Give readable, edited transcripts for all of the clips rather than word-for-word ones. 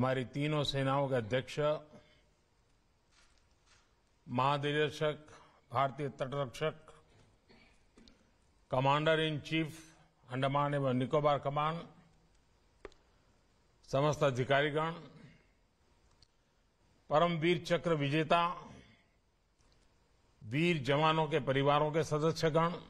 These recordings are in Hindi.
हमारी तीनों सेनाओं के अध्यक्ष, महानिदेशक, भारतीय तटरक्षक, कमांडर इन चीफ अंडमान एवं निकोबार कमान, समस्त अधिकारीगण, परमवीर चक्र विजेता वीर जवानों के परिवारों के सदस्यगण,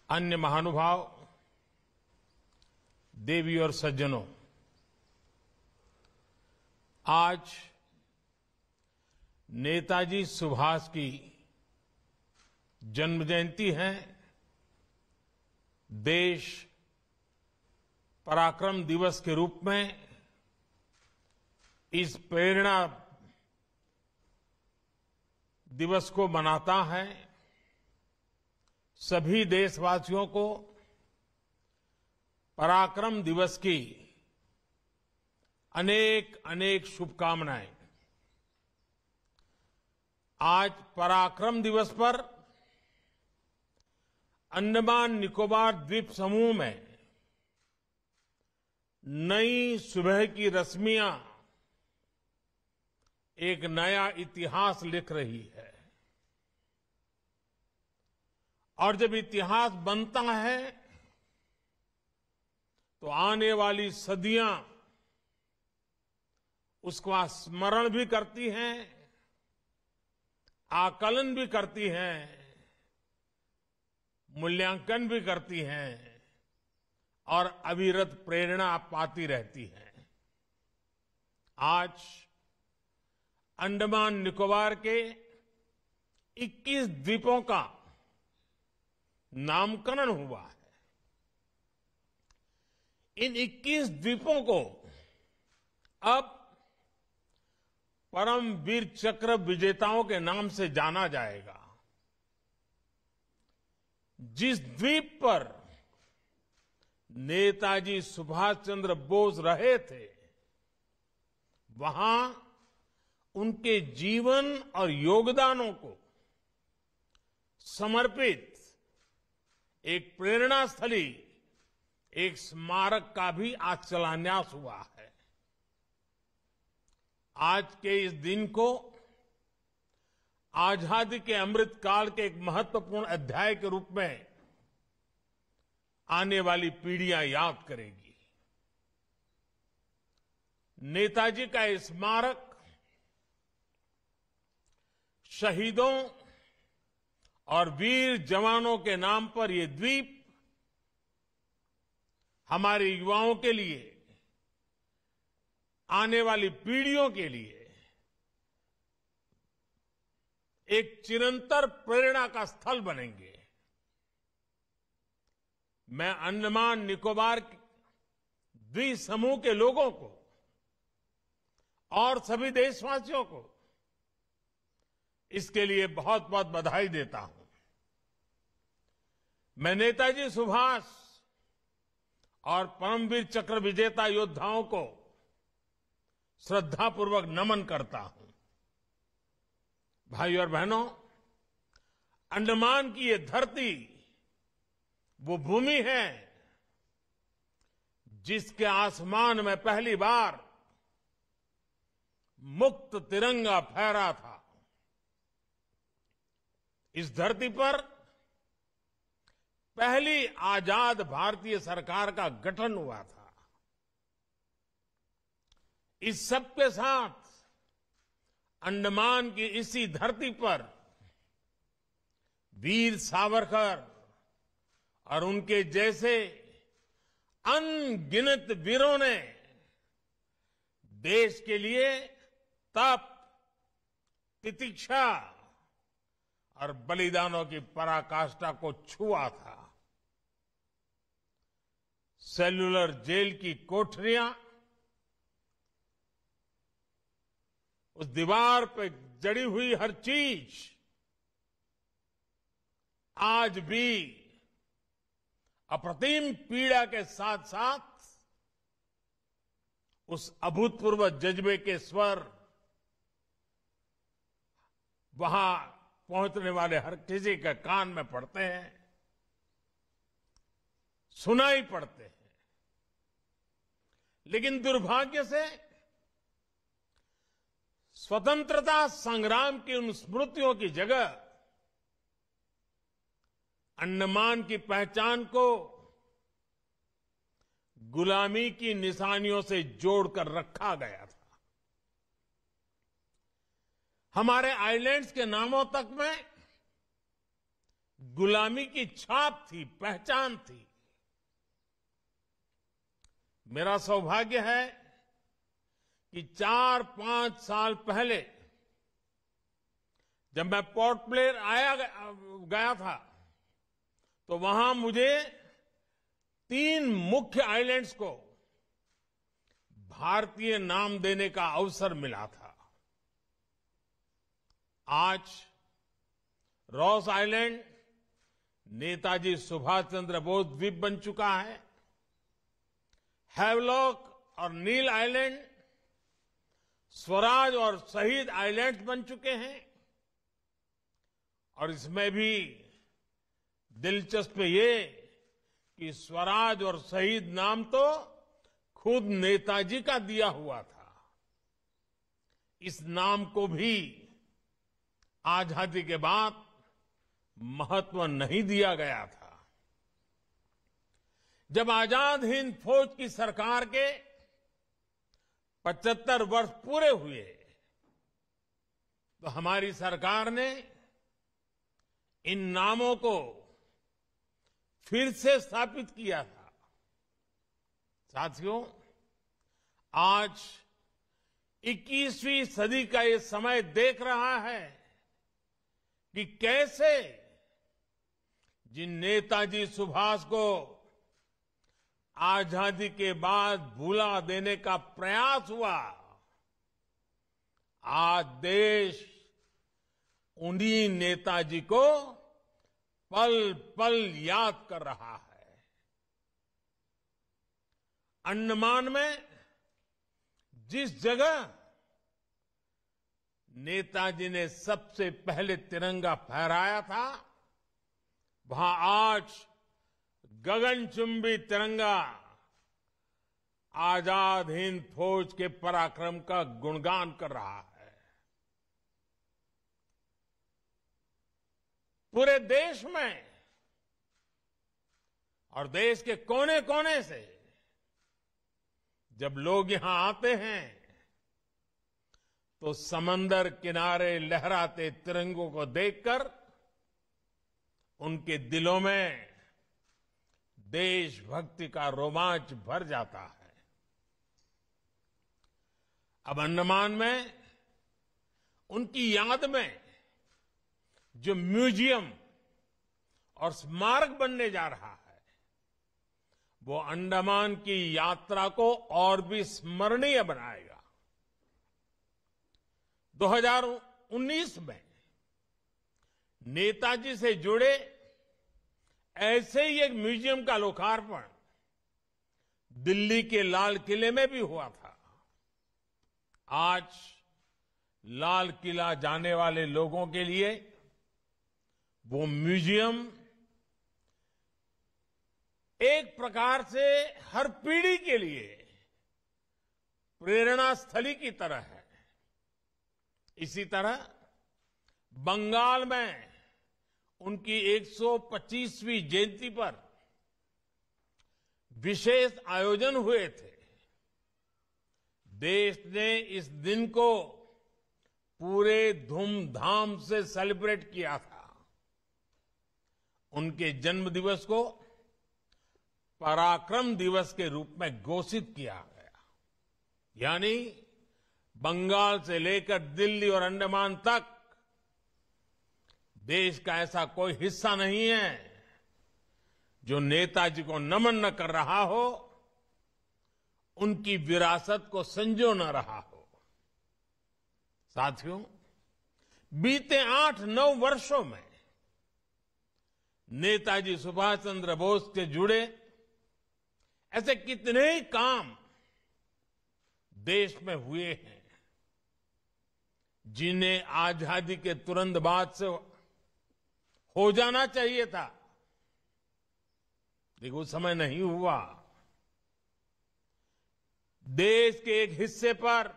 अन्य महानुभाव, देवी और सज्जनों, आज नेताजी सुभाष की जन्म जयंती है। देश पराक्रम दिवस के रूप में इस प्रेरणा दिवस को मनाता है। सभी देशवासियों को पराक्रम दिवस की अनेक अनेक शुभकामनाएं। आज पराक्रम दिवस पर अंडमान निकोबार द्वीप समूह में नई सुबह की रश्मियां एक नया इतिहास लिख रही है। और जब इतिहास बनता है तो आने वाली सदियां उसका स्मरण भी करती हैं, आकलन भी करती हैं, मूल्यांकन भी करती हैं और अविरत प्रेरणा पाती रहती हैं। आज अंडमान निकोबार के 21 द्वीपों का नामकरण हुआ है। इन 21 द्वीपों को अब परमवीर चक्र विजेताओं के नाम से जाना जाएगा। जिस द्वीप पर नेताजी सुभाष चंद्र बोस रहे थे, वहां उनके जीवन और योगदानों को समर्पित एक प्रेरणा स्थली, एक स्मारक का भी आज शिलान्यास हुआ है। आज के इस दिन को आजादी के अमृत काल के एक महत्वपूर्ण अध्याय के रूप में आने वाली पीढ़ियां याद करेगी। नेताजी का ये स्मारक शहीदों और वीर जवानों के नाम पर ये द्वीप हमारे युवाओं के लिए, आने वाली पीढ़ियों के लिए एक चिरंतर प्रेरणा का स्थल बनेंगे। मैं अंडमान निकोबार द्वीप समूह के लोगों को और सभी देशवासियों को इसके लिए बहुत बहुत बधाई देता हूं। मैं नेताजी सुभाष और परमवीर चक्र विजेता योद्धाओं को श्रद्धापूर्वक नमन करता हूं। भाइयों और बहनों, अंडमान की ये धरती वो भूमि है जिसके आसमान में पहली बार मुक्त तिरंगा फहरा था। इस धरती पर पहली आजाद भारतीय सरकार का गठन हुआ था। इस सब के साथ अंडमान की इसी धरती पर वीर सावरकर और उनके जैसे अनगिनत वीरों ने देश के लिए तप, तितिक्षा और बलिदानों की पराकाष्ठा को छुआ था। सेल्युलर जेल की कोठरियां, उस दीवार पे जड़ी हुई हर चीज आज भी अप्रतिम पीड़ा के साथ साथ उस अभूतपूर्व जज्बे के स्वर वहां पहुंचने वाले हर किसी के कान में पड़ते हैं, सुनाई पड़ते हैं। लेकिन दुर्भाग्य से स्वतंत्रता संग्राम की उन स्मृतियों की जगह अंडमान की पहचान को गुलामी की निशानियों से जोड़कर रखा गया था। हमारे आइलैंड्स के नामों तक में गुलामी की छाप थी, पहचान थी। मेरा सौभाग्य है कि 4-5 साल पहले जब मैं पोर्ट ब्लेयर गया था तो वहां मुझे 3 मुख्य आइलैंड्स को भारतीय नाम देने का अवसर मिला था। आज रॉस आइलैंड नेताजी सुभाष चंद्र बोस द्वीप बन चुका है। हैवलॉक और नील आइलैंड स्वराज और शहीद आइलैंड्स बन चुके हैं। और इसमें भी दिलचस्प ये कि स्वराज और शहीद नाम तो खुद नेताजी का दिया हुआ था। इस नाम को भी आजादी के बाद महत्व नहीं दिया गया था। जब आजाद हिंद फौज की सरकार के 75 वर्ष पूरे हुए तो हमारी सरकार ने इन नामों को फिर से स्थापित किया था। साथियों, आज 21वीं सदी का ये समय देख रहा है कि कैसे जिन नेताजी सुभाष को आजादी के बाद भुला देने का प्रयास हुआ, आज देश उन्हीं नेताजी को पल पल याद कर रहा है। अंडमान में जिस जगह नेताजी ने सबसे पहले तिरंगा फहराया था, वहां आज गगनचुंबी तिरंगा आजाद हिंद फौज के पराक्रम का गुणगान कर रहा है। पूरे देश में और देश के कोने कोने से जब लोग यहां आते हैं तो समंदर किनारे लहराते तिरंगों को देखकर उनके दिलों में देशभक्ति का रोमांच भर जाता है। अब अंडमान में उनकी याद में जो म्यूजियम और स्मारक बनने जा रहा है, वो अंडमान की यात्रा को और भी स्मरणीय बनाएगा। 2019 में नेताजी से जुड़े ऐसे ही एक म्यूजियम का लोकार्पण दिल्ली के लाल किले में भी हुआ था। आज लाल किला जाने वाले लोगों के लिए वो म्यूजियम एक प्रकार से हर पीढ़ी के लिए प्रेरणा स्थली की तरह है। इसी तरह बंगाल में उनकी 125वीं जयंती पर विशेष आयोजन हुए थे। देश ने इस दिन को पूरे धूमधाम से सेलिब्रेट किया था। उनके जन्म दिवस को पराक्रम दिवस के रूप में घोषित किया गया। यानी बंगाल से लेकर दिल्ली और अंडमान तक देश का ऐसा कोई हिस्सा नहीं है जो नेताजी को नमन न कर रहा हो, उनकी विरासत को संजो न रहा हो। साथियों, बीते 8-9 वर्षों में नेताजी सुभाष चंद्र बोस से जुड़े ऐसे कितने ही काम देश में हुए हैं जिन्हें आजादी के तुरंत बाद से हो जाना चाहिए था, लेकिन उस समय नहीं हुआ। देश के एक हिस्से पर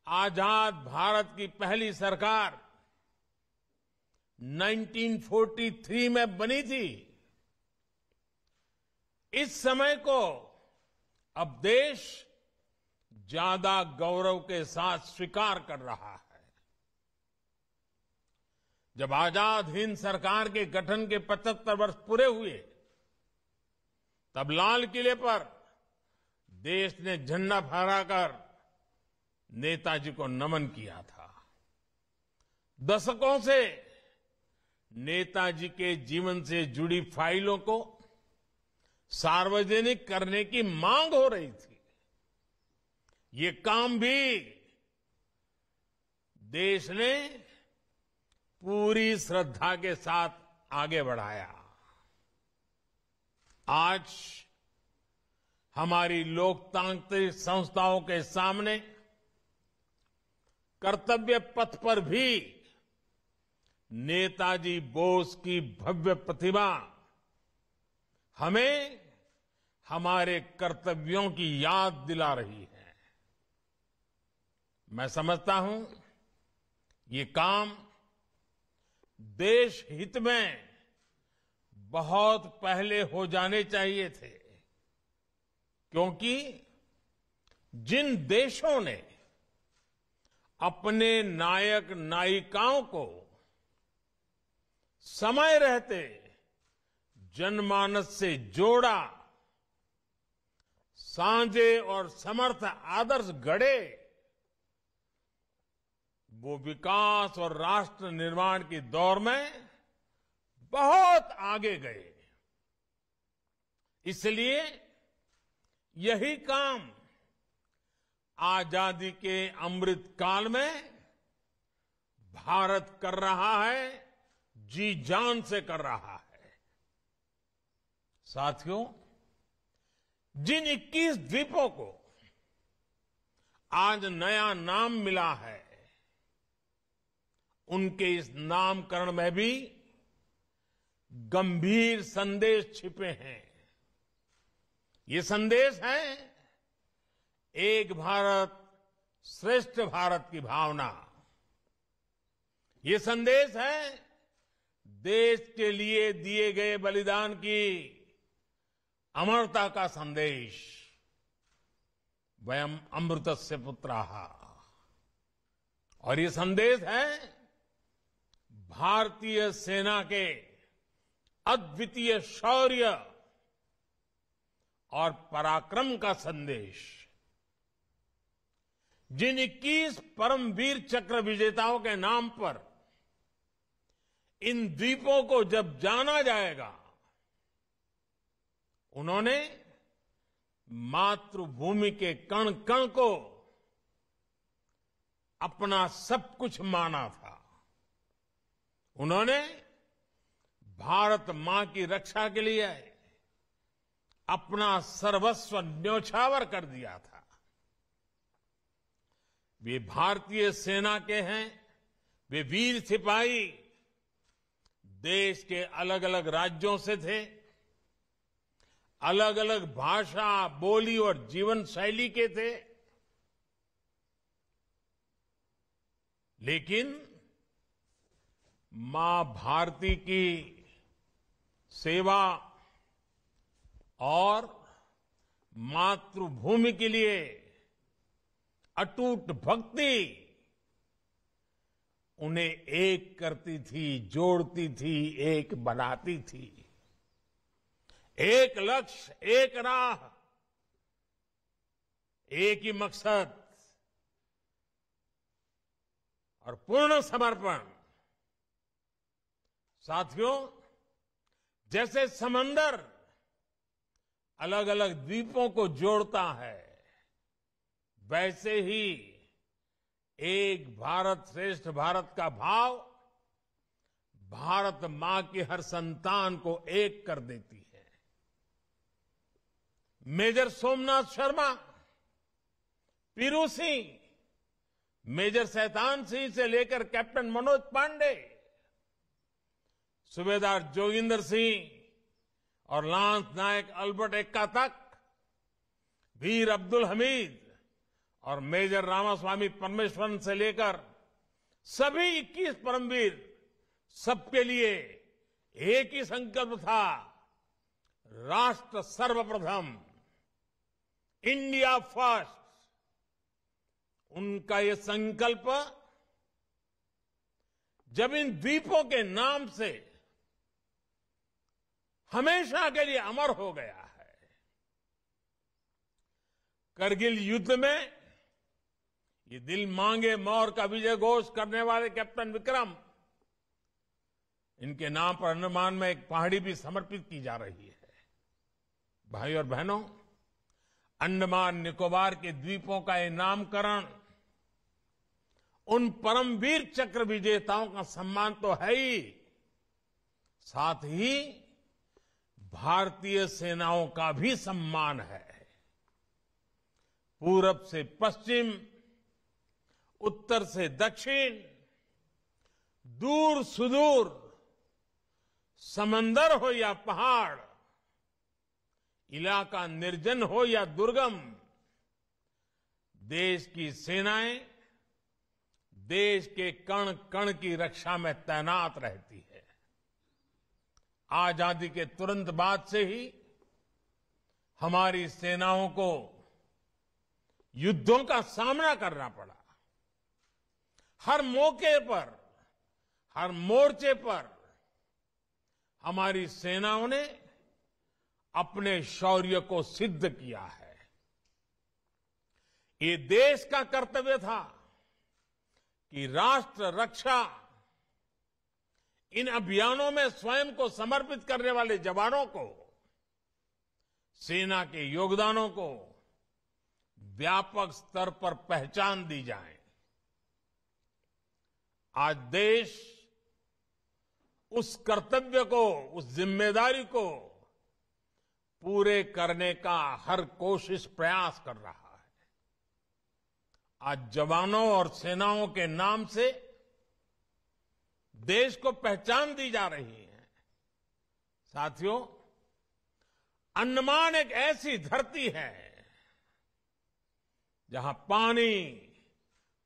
आजाद भारत की पहली सरकार 1943 में बनी थी। इस समय को अब देश ज्यादा गौरव के साथ स्वीकार कर रहा है। जब आजाद हिंद सरकार के गठन के 75 वर्ष पूरे हुए, तब लाल किले पर देश ने झंडा फहराकर नेताजी को नमन किया था। दशकों से नेताजी के जीवन से जुड़ी फाइलों को सार्वजनिक करने की मांग हो रही थी। ये काम भी देश ने पूरी श्रद्धा के साथ आगे बढ़ाया। आज हमारी लोकतांत्रिक संस्थाओं के सामने कर्तव्य पथ पर भी नेताजी बोस की भव्य प्रतिमा हमें हमारे कर्तव्यों की याद दिला रही है। मैं समझता हूं ये काम देश हित में बहुत पहले हो जाने चाहिए थे, क्योंकि जिन देशों ने अपने नायक नायिकाओं को समय रहते जनमानस से जोड़ा, साझे और समर्थ आदर्श गढ़े, वो विकास और राष्ट्र निर्माण की दौर में बहुत आगे गए। इसलिए यही काम आजादी के अमृत काल में भारत कर रहा है, जी जान से कर रहा है। साथियों, जिन 21 द्वीपों को आज नया नाम मिला है, उनके इस नामकरण में भी गंभीर संदेश छिपे हैं। ये संदेश है एक भारत श्रेष्ठ भारत की भावना। ये संदेश है देश के लिए दिए गए बलिदान की अमरता का संदेश। वयम अमृतस्य पुत्राः। और ये संदेश है भारतीय सेना के अद्वितीय शौर्य और पराक्रम का संदेश। जिन 21 परमवीर चक्र विजेताओं के नाम पर इन द्वीपों को जब जाना जाएगा, उन्होंने मातृभूमि के कण कण को अपना सब कुछ माना था। उन्होंने भारत मां की रक्षा के लिए अपना सर्वस्व न्योछावर कर दिया था। वे भारतीय सेना के हैं, वे वीर सिपाही देश के अलग अलग राज्यों से थे, अलग अलग भाषा, बोली और जीवन शैली के थे, लेकिन मां भारती की सेवा और मातृभूमि के लिए अटूट भक्ति उन्हें एक करती थी, जोड़ती थी, एक बनाती थी। एक लक्ष्य, एक राह, एक ही मकसद और पूर्ण समर्पण। साथियों, जैसे समंदर अलग अलग द्वीपों को जोड़ता है, वैसे ही एक भारत श्रेष्ठ भारत का भाव भारत मां की हर संतान को एक कर देती है। मेजर सोमनाथ शर्मा, पीरू सिंह, मेजर शैतान सिंह से लेकर कैप्टन मनोज पांडे, सूबेदार जोगिंदर सिंह और लांस नायक अल्बर्ट एक्का तक वीर अब्दुल हमीद और मेजर रामास्वामी परमेश्वरन से लेकर सभी 21 परमवीर, सबके लिए एक ही संकल्प था, राष्ट्र सर्वप्रथम, इंडिया फर्स्ट। उनका ये संकल्प जब इन द्वीपों के नाम से हमेशा के लिए अमर हो गया है। करगिल युद्ध में ये दिल मांगे मोर का विजय घोष करने वाले कैप्टन विक्रम, इनके नाम पर अंडमान में एक पहाड़ी भी समर्पित की जा रही है। भाई और बहनों, अंडमान निकोबार के द्वीपों का ये नामकरण उन परमवीर चक्र विजेताओं का सम्मान तो है ही, साथ ही भारतीय सेनाओं का भी सम्मान है। पूरब से पश्चिम, उत्तर से दक्षिण, दूर सुदूर, समंदर हो या पहाड़, इलाका निर्जन हो या दुर्गम, देश की सेनाएं देश के कण कण की रक्षा में तैनात रहती है। आजादी के तुरंत बाद से ही हमारी सेनाओं को युद्धों का सामना करना पड़ा। हर मौके पर, हर मोर्चे पर हमारी सेनाओं ने अपने शौर्य को सिद्ध किया है। ये देश का कर्तव्य था कि राष्ट्र रक्षा इन अभियानों में स्वयं को समर्पित करने वाले जवानों को, सेना के योगदानों को व्यापक स्तर पर पहचान दी जाए। आज देश उस कर्तव्य को, उस जिम्मेदारी को पूरे करने का हर कोशिश प्रयास कर रहा है। आज जवानों और सेनाओं के नाम से देश को पहचान दी जा रही है। साथियों, अंडमान एक ऐसी धरती है जहां पानी,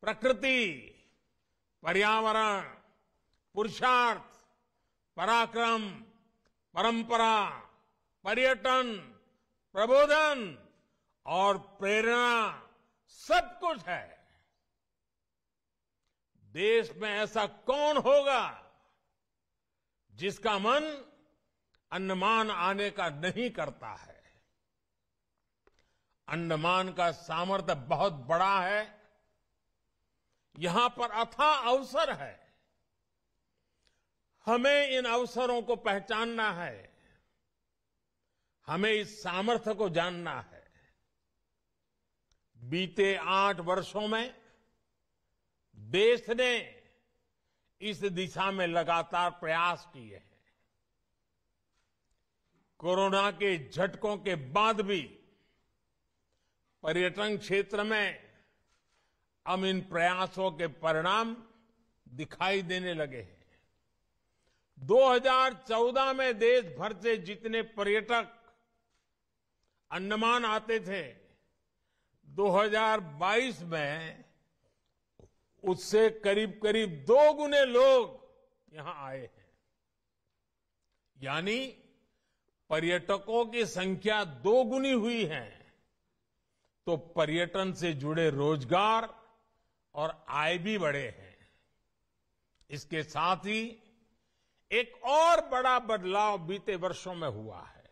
प्रकृति, पर्यावरण, पुरुषार्थ, पराक्रम, परंपरा, पर्यटन, प्रबोधन और प्रेरणा सब कुछ है। देश में ऐसा कौन होगा जिसका मन अंडमान आने का नहीं करता है। अंडमान का सामर्थ्य बहुत बड़ा है। यहां पर अथाह अवसर है। हमें इन अवसरों को पहचानना है। हमें इस सामर्थ्य को जानना है। बीते 8 वर्षों में देश ने इस दिशा में लगातार प्रयास किए हैं। कोरोना के झटकों के बाद भी पर्यटन क्षेत्र में अब इन प्रयासों के परिणाम दिखाई देने लगे हैं। 2014 में देश भर से जितने पर्यटक अंडमान आते थे, 2022 में उससे करीब करीब 2 गुने लोग यहां आए हैं। यानी पर्यटकों की संख्या 2 गुनी हुई है, तो पर्यटन से जुड़े रोजगार और आय भी बढ़े हैं। इसके साथ ही एक और बड़ा बदलाव बीते वर्षों में हुआ है।